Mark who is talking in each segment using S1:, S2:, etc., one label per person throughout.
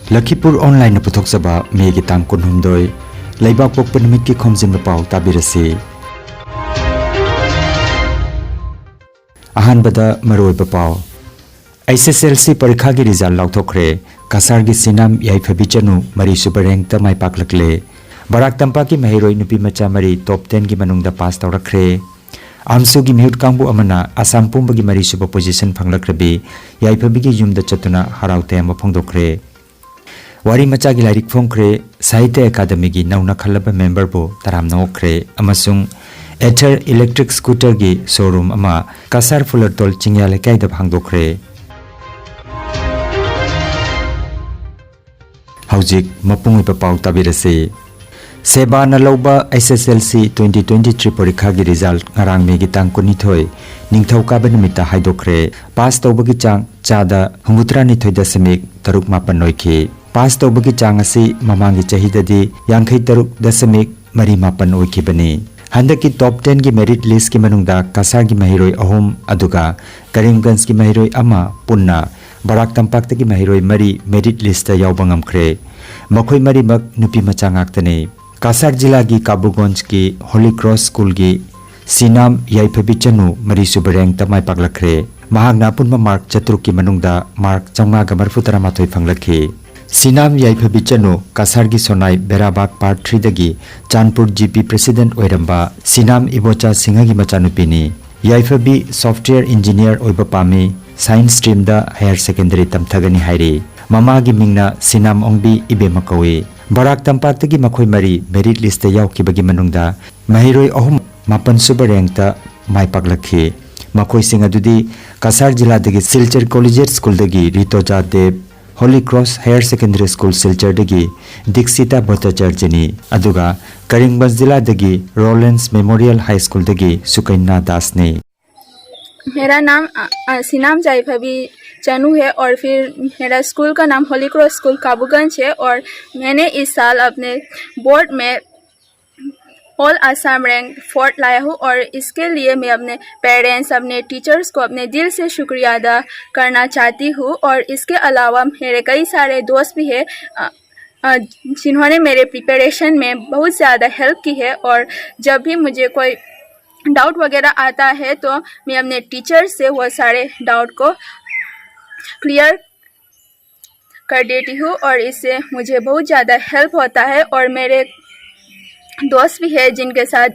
S1: Lakhipuronline na puthokjaba megi tang kunhumdoi leibak pokpa numit ki Khomjinba Pao tabirasi. Ahanbada maroiba Pao SSLC parikha gi result lauthokre kasar gi sinam yaiphabichanu mari super rank ta mai paklakle Barak Tampak ki mahiroi nupi macha mari top 10 gi manungda pass tawrakre Amsu gi mihut kangbu amana Assam pumba gi mari super position phanglakrabi yaiphabi gi yumda chatuna haraute ama phongdokre Wari macha gi lairik phongkre Sahitya Academy gi nauna khalaba member bo taram nokre amasung Ether electric scooter gi showroom ama kasar fulartol chingya lekai da phangdokre Haujik mapung ipa pau tabirase Seba na lauba SSLC 2023 parikha gi result ngarang me gi tang kunithoi ningthau ka banimita haidokre pass tawbagi chang chada humutra ni thoida semik taruk mapan noikhi pass tawbagi chang asi mamangi chahidadi yangkhai taruk dasamik mari mapan oikhi bani handaki top 10 gi merit list ki manungda kasar gi mahiroi ahom aduga Karimganj gi mahiroi ama punna Barak Tampak gi mahiroi mari merit list ta yawbangam khre makhoi mari mak nupi macha ngaktane Kasar jila gi Kabugonj ki Holy Cross School gi Sinam Yaiphabichanu mari subareng tamai paklakre mahagna punma mark chatruk ki manungda mark changma ga marfutara mathoi phanglakhi Sinam Yaiphabichanu kasar gi Sonai Berabak part 3 dagi Chanpur GP president oiramba Sinam Ibocha Singha gi machanupini Yaiphabi software engineer oiba pami science stream da higher secondary tamthagani hairi mama gi mingna Sinam ongbi ibe makawi Barak Tampak gi makhoi mari merit list ta yaukibagi manungda mahiroi ahum mapan subareng ta mai paklakhi makhoi sing adudi kasar jila dagi Silchar Collegiate School dagi Ritoja Dev Holy Cross Higher Secondary School Silchar dagi Dixita Bhattacharjini aduga Karimganj jila dagi Rollins Memorial High School dagi Sukaina Das ne
S2: मेरा नाम सिनाम जाइफाबी चनू है और फिर मेरा school का नाम Holi cross school काबूगंज है और मैंने इस साल अपने बोर्ड में ऑल आसाम रैंक 4 लाया हूँ और इसके लिए मैं अपने पेरेंट्स अपने टीचर्स को अपने दिल से शुक्रिया अदा करना चाहती हूँ और इसके अलावा मेरे कई सारे दोस्त भी हैं जिन्होंने मेरे प्रिपरेशन में बहुत ज़्यादा हेल्प की है और जब भी मुझे कोई डाउट वगैरह आता है तो मैं अपने टीचर से वो सारे डाउट को क्लियर कर देती हूँ और इससे मुझे बहुत ज़्यादा हेल्प होता है और मेरे दोस्त भी है जिनके साथ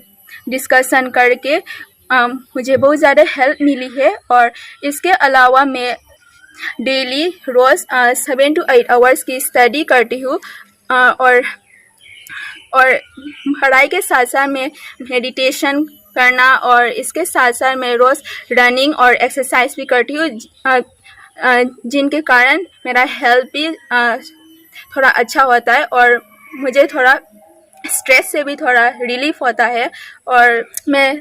S2: डिस्कशन करके मुझे बहुत ज़्यादा हेल्प मिली है और इसके अलावा मैं डेली रोज़ 7 to 8 आवर्स की स्टडी करती हूँ और पढ़ाई के साथ साथ मैं मेडिटेशन करना और इसके साथ साथ मैं रोज़ रनिंग और एक्सरसाइज भी करती हूँ जिनके कारण मेरा हेल्थ भी थोड़ा अच्छा होता है और मुझे थोड़ा स्ट्रेस से भी थोड़ा रिलीफ होता है और मैं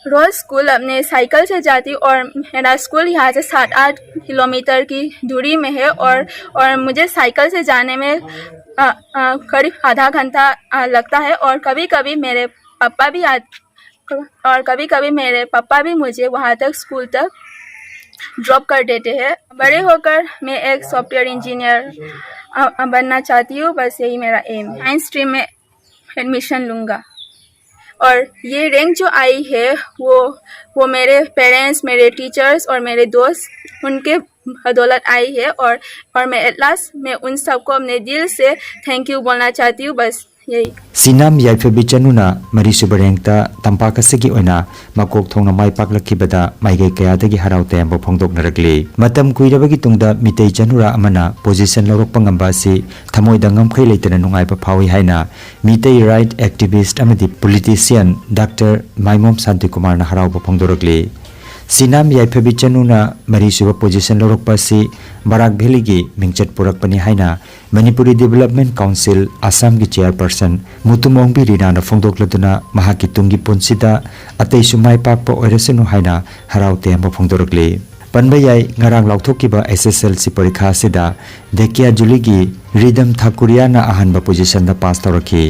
S2: रोज़ स्कूल अपने साइकिल से जाती हूँ और मेरा स्कूल यहाँ से 7-8 किलोमीटर की दूरी में है और मुझे साइकिल से जाने में करीब आधा घंटा लगता है और कभी कभी मेरे पापा भी मुझे वहाँ तक स्कूल तक ड्रॉप कर देते हैं बड़े होकर मैं एक सॉफ्टवेयर इंजीनियर बनना चाहती हूँ बस यही मेरा एम है साइंस स्ट्रीम में एडमिशन लूँगा और ये रैंक जो आई है वो मेरे पेरेंट्स मेरे टीचर्स और मेरे दोस्त उनके बदौलत आई है और मैं एट लास्ट मैं उन सबको अपने दिल से थैंक यू बोलना चाहती हूँ बस यही
S1: Sinam Yaiphabichanuna mari subareng ta Tampak asigi oina makok thongna mai paklakibada maigai kaya dagi haraute ambo phongdoknaragli matam kuirabagi tungda mitei chanura amana position lorokpa ngamba si thamoida ngamkhai leitana nungai pa phawi haina mitei right activist amadi politician Dr. Maimom Santi Kumar na harauba phongdoragli Sinam Yaiphabichanuna mari suba position lorokpa si Barak Valley gi mingchat purakpani haina Manipuri Development Council Assam gi chairperson Mutumongbi Rina na phongdokladuna mahaki tungi punsida atei sumai pakpa oirasenu haina haraute amba phongdoragli Panbayai ngarang lauthokiba SSLC parikha sida Dekia Juligi Rhythm Thakuria na ahanba position da pass tawrakhi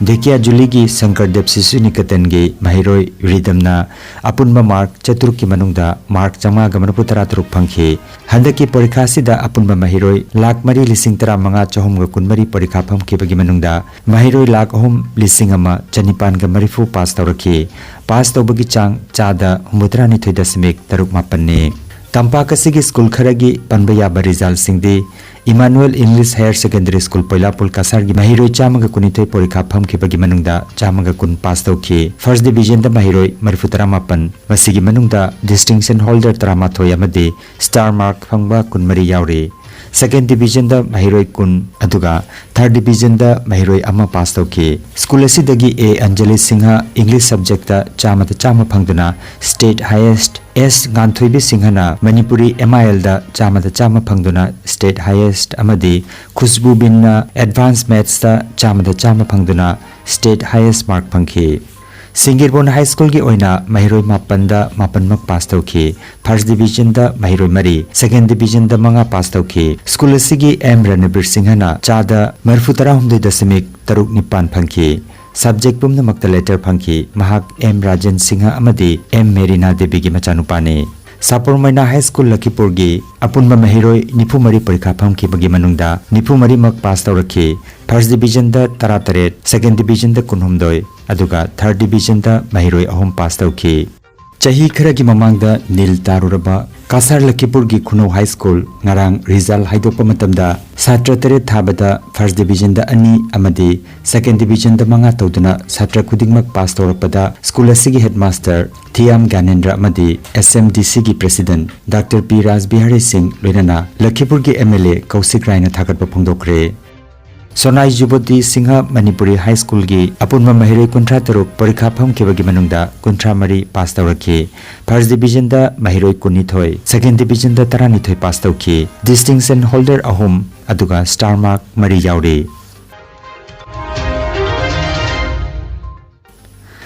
S1: Dekia Juligi Sankardev Sisu Nikatangi Mahiroi Ridamna Apunba Mark Chaturki Manungda Mark Chama Gamanaputara Truk Pangki Handaki Porikasida Apunba Mahiroi Lak Mari Lising Tara Manga Chahom Kunmari Porikapam Kibagi Manungda Mahiroi Lak Hom Lisingama Chanipan Gamarifu Pas Tauraki Pas Taubagi Chang Chada Humutrani Tuidasimik Taruk Mapane Tampak Asigi School Kharagi Panbaya Barizal Singdi Emmanuel English Higher Secondary School Poilapul Kasargi Mahiroi Chamaga Kunitoi Porikha Phamki Bagi Manungda Chamaga Kun Pass Tauki First Division da Mahiroi Marifutara Mapan Masigi Manungda Distinction Holder Taramathoi Amadi Star Mark Phangba Kunmari Yauri Second Division da Mahiroi Kun Aduga Third Division da Mahiroi Ama Pass Tauki School Asidagi A Anjali Singha English Subject da Chama Phangduna State Highest S Ganthoibi Singhana Manipuri MIL da Chama Phangduna State Highest Amadi Khusbu Binna Advanced Maths da Chama Phangduna State Highest Mark Phangki Singirbon High School gi oina Mahiroi Mapanda Mapanmak pass tauki First Division da Mahiroi Mari Second Division da Manga pass tauki School asigi M Ranabir Singhana Chada Marfutara Humdoi Dasimik Taruk Nipan Phangki Subject Pumna Makta Letter Phangki Mahak M Rajan Singha Amadi M Merina Devi gi machanupane Sapur Maina High School Lakhipurgi Apunba Mahiroi Nipumari Porikha Phamki Bagi Manungda Nipumari Mak pass taurakhi First Division da Tarataret Second Division da Kunhumdoi Aduga Third Division da Mahiroi Ahom pass tauki Chahi Kharagi Mamangda Nil Taruraba Kasar Lakhipurgi Khuno High School Ngarang Result Haidokpa Matamda Satra Teret Thabada First Division da Ani Amadi Second Division da Manga Tauduna Satra Khudingmak pass taurakpada School asigi Headmaster Thiam Ganendra Amadi SMDC gi President Dr. P. Raj Bihari Singh Loinana Lakhipurgi MLA Kausik Raina Thakatpa Phongdokre Sonai Juboti Singha Manipuri High School gi Apunma Mahiroi Kuntra Taruk Porikha Phamki Bagi Manungda Kuntra Mari pass taurakhi First Division da Mahiroi Kunithoi Second Division da Taranithoi pass tauki Distinction Holder Ahom Aduga Star Mark Mari Yauri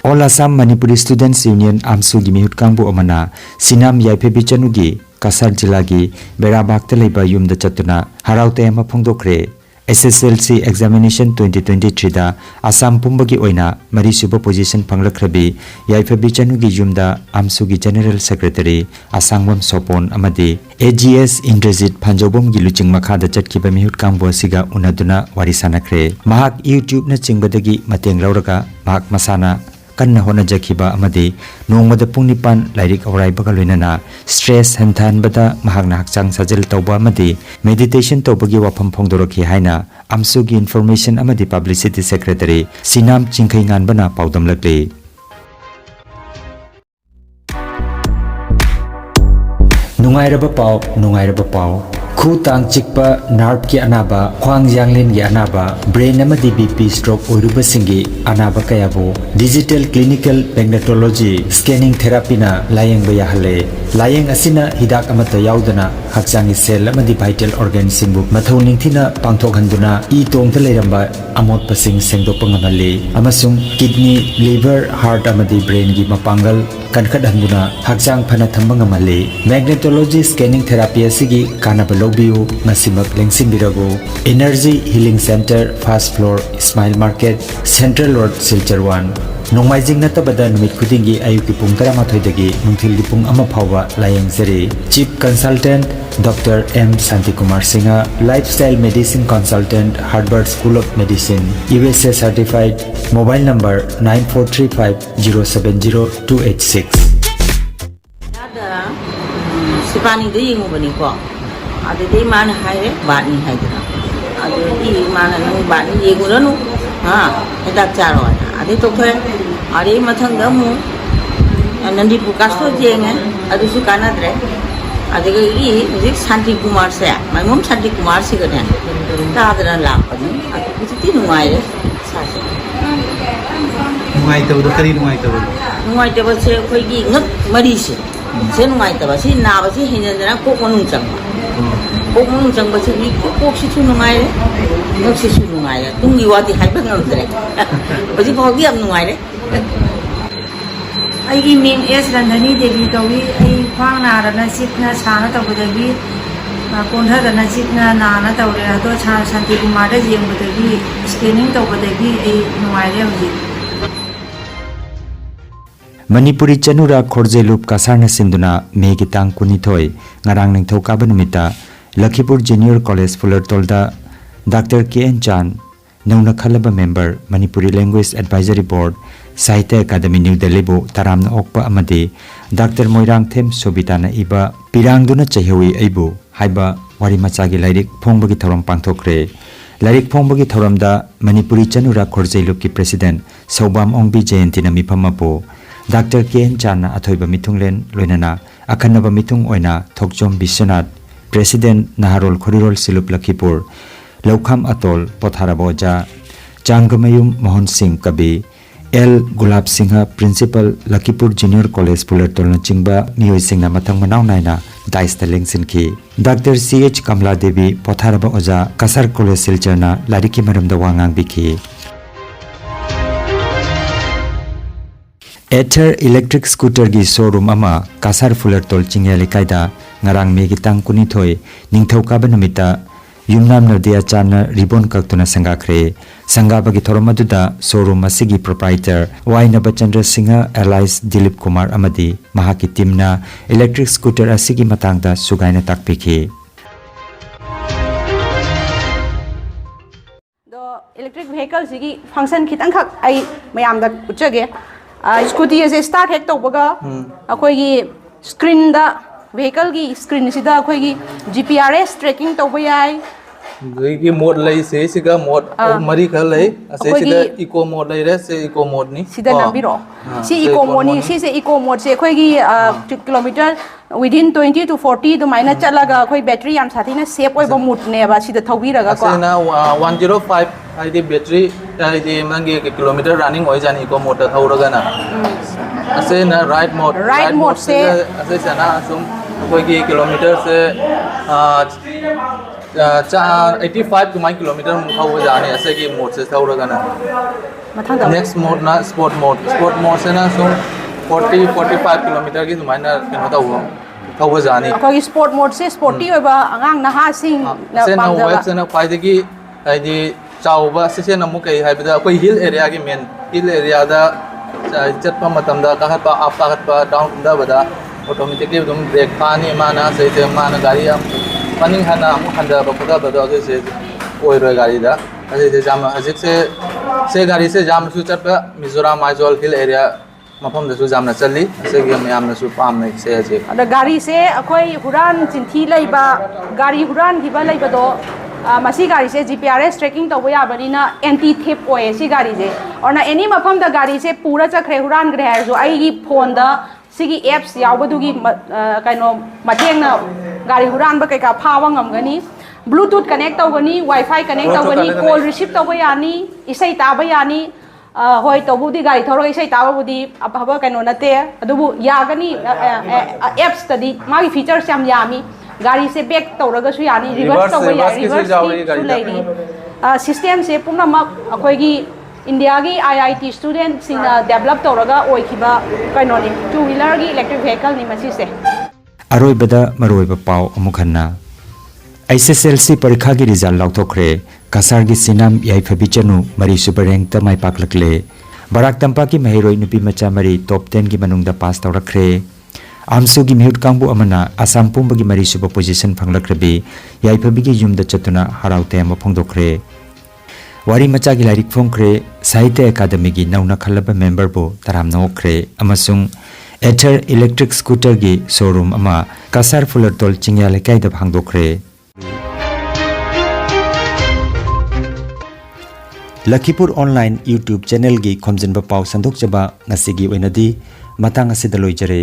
S1: All Assam Manipuri Students Union Amsu gi Mihut Kangbu Amana Sinam Yaipe Bichanugi Kasar Jilagi Berabakta Leiba Yumda Chatuna Haraute Ama Phongdokre SSLC Examination 2023 da Assam Pumbagi Oina Marisuba Position Panglakrabi Yaifabi Chanugi Yumda Amsugi General Secretary Asangwam Sopon Amadi AGS Indrajit Panjobom Giluching Makhada Chatkiba Mihut Kangbo Siga Unaduna Warisanakre Mahak YouTube na Chingbadagi Mateng Lauraga Mahak Masana Kanna Hona Jakiba Amadi Nongmada Pungnipan Lairik Auraibaga Loinana Stress Hanthanbada Mahakna Hakchang Sajal Tauba Amadi Meditation Taubagi Wapam Phongdoraki Haina Amsugi Information Amadi Publicity Secretary Sinam Chingkai Nganbana Paudam Lakle Nungairaba Pao Khu Tang Chikpa Narp ki Anaba Khwang Janglin gi Anaba Brain Amadi BP Stroke Oruba Singi Anaba Kayabo Digital Clinical Magnetology Scanning Therapy na Layeng Bayahale Layeng Asina Hidak Amata Yaudana Hakchangi Cell Amadi Vital Organ Singbu Mathau Ningthina Pangthokhanduna I Tongta Leiramba Amot Pasing Sengdokpa Ngamale Amasung Kidney Liver Heart Amadi Brain gi Mapangal Kankadhanduna Hakchang Phana Thamba Ngamale Magnetology Scanning Therapy asigi Kanaba Lobiu Masimak Lengsin Birago Energy Healing Center Fast Floor Smile Market Central Road Silchar 1 Nongmaijing Natabada Numit Kudingi Ayuki Pung Taramathoidagi Nungthilgi Pung Ama Phawa Layeng Zeri Chief Consultant Dr. M. Santikumar Singha Lifestyle Medicine Consultant Harvard School of Medicine USA Certified Mobile Number 9435070286
S3: Sipani de yingubani ko adede man haire bani haidra adede man nang bani yinguranu ha edak charo ade to thoi are mathang damu nandi bukasto jenge adu su kanadre adege I ji Santi Kumar se maimum Santi Kumar se gane ta adra la pani adu kuti nuai re sa se
S4: nuai to do kari nuai to
S3: se koi gi ngak mari se se nuai ta ba si na ba si hinjana ko monung chang Kok monung chang ba si kok si su nuai re ngak si su nuai re tung gi wati hai ba ngam dre ba si pho gi am nuai re
S5: ꯑꯩꯒꯤ ꯃꯤꯡ S ꯔꯟꯙꯅꯤ Devi ꯀꯧꯏ ꯑꯩ ꯈ꯭ꯋꯥꯡ ꯅꯥꯗꯅ ꯆꯤꯛꯅ ꯁꯥꯅ ꯇꯧꯕꯗꯒꯤ कोंथदना चिकना नाना तौरे अदो Shanti Kumar येंबदगी scanning तौबदगी A नुवाइरे हजि
S1: Manipuri Chanura Khorjelup Kasarna Sinduna Megi Tang Kunithoi Ngarang Ningthaukaба Numita Lakhipur Junior College Fullertolda Dr. K.N. Chan Nauna Khalaba Member Manipuri Language Advisory Board Sahitya Academy New Delhi Bu Taramna Okpa Amadi Dr. Moirang Them Sobitana Iba Pirangduna Chahiwi Aibu Haiba Wari Machagi Lairik Phongbagi Thoram Pangthokre Lairik Phongbagi Thoramda Manipuri Chanura Khorjelup ki President Saubam Ongbi Jayantina Mipamapo Dr. K.N. Chan Athoiba Mithunglen Loinana Akhanaba Mithung Oina Thokjom Biswanath President Naharol Khorirol Silup Lakhipur Laukham Atol Potharaboja Changamayum Mohan Singh Kabi L. Gulab Singha Principal Lakhipur Junior College Fullertol Chingba Miyoi Singna Mathang Manaw Naina Daista Lengsinki Dr. C.H. Kamla Devi Potharaba Oja Kasar College Silchana Lariki Maramda Wangang Biki Ether Electric Scooter gi showroom ama Kasar Fullertol Chingyali Kaida Ngarang Megi Tang Kunithoi Ningthaukaba Numita Yumnam Nadia Chana Ribbon Kaktuna Sangakre Sangabagi Thoromaduda showroom asigi proprietor Waina Bachandra Singha Allies Dilip Kumar Amadi Mahaki Timna Electric Scooter asigi matangda sugaina takpiki
S6: The electric vehicle sigi function khitang khak ai mayam da uchage Scooty as a start head tobaga akoigi screen da vehicle gi screen sida akoigi GPRS tracking toba yai
S4: की mode लई से सिगा mode मरी खल लई से सिदा eco mode लई रे से इको मोड नि
S6: सिदा नंबिरो si eco mode ni si se eco mode se akoigi kilometer within 20 to 40 to minus chalaga akoi battery yam sathina safe oiba mood ne ba sida thawiraga ko
S4: asena 105 ID battery ID मंगे kilometre running हो जानी को motor थौरगा ना असे ना right mode से असे सना सुम कोई की किलोमीटर से 85 टू 9 किलोमीटर हो जाने ऐसे की मोड से थौरगा ना नेक्स्ट मोड ना स्पोर्ट मोड से ना सुम 40-45 किलोमीटर की सुमाइना किनो थौवा जानी
S6: कोई स्पोर्ट मोड से स्पोर्टी होबा अंगांग नहा सिंह
S4: से ना वेब से ना फायदे आइडी चाउबा से नमु कई हाइबदा कोई हिल एरिया की मेन हिल एरिया दा चटपा मतमदा कहतपा आप कहतपा डाउन दा बदा ऑटोमेटिकली दम ब्रेक पानी माना से माना गाड़ी पनिंग हना हंदा बखदा बदा से ओइ रो गाड़ी दा असे जाम हजिक से गाड़ी से जाम सु चटपा मिजोराम आइजोल हिल एरिया मफम दसु जामना चली से गेम यामना सु पाम ने से अजे
S6: अदा गाड़ी से अखोई हुरान चिंथी लैबा गाड़ी हुरान हिबा लैबदो मसी गाड़ी से GPRS ट्रैकिंग तब याबनीना एंटी थेप ओए सी गाड़ी से और ना एनी मफम द गाड़ी से पूरा चखरे हुरान ग्रे है जो आई फोन द सिगी एप्स यावदुगी कनो मथेंग ना गाड़ी हुरान ब कैका फावा ngमगनी ब्लूटूथ कनेक्ट तवगनी वाईफाई कनेक्ट तवगनी कॉल रिसीव तव यानी इसै ताब यानी होय तबुदी गाड़ी थोरो इसै ताबुदी अब कनो नते अदुबु यागनी एप्स तदी मागी फीचर्स याम यामी गाड़ी से बैक तौरगसु यानी रिवर्स तौबा यानी रिवर्स सिस्टम से पुनमक अखोगी इंडिया की IIT स्टूडेंट सिंह डेवलप तौरगा ओइखिबा कइनोनी 2-wheeler की इलेक्ट्रिक व्हीकल नि मसी से
S1: अरोइबदा मरोइबा पाव अमुखन्ना SSLC परीक्षा की रिजल्ट लाउथोखरे कसार की सिनाम याइफबी चनु मरी सुपर रैंक त माइ पाकलकले बराक तंपा की महिरोइ नुपी मचा मरी टॉप 10 की मनुंगदा पास तौरखरे आमसु की मिहुट कांगबु अमना आसाम पुंबगी मरी सुपर पोजीशन फंगलखरबी याइफबी की युमदा चतुना हराउते अम फोंदोखरे वारी मचा की लाइरिक फोंखरे साहित्य अकादमी की नौना खल्लब मेंबर बो तराम नोखरे अमसुंग एथर इलेक्ट्रिक स्कूटर की शोरूम अमा कसार फुलरतोल चिंग्या लेकाई द भांगदोखरे लखीपुर ऑनलाइन यूट्यूब चैनल की खोमजिनबा पाव संदोक जबा ngasi gi oinadi matang asida loijare।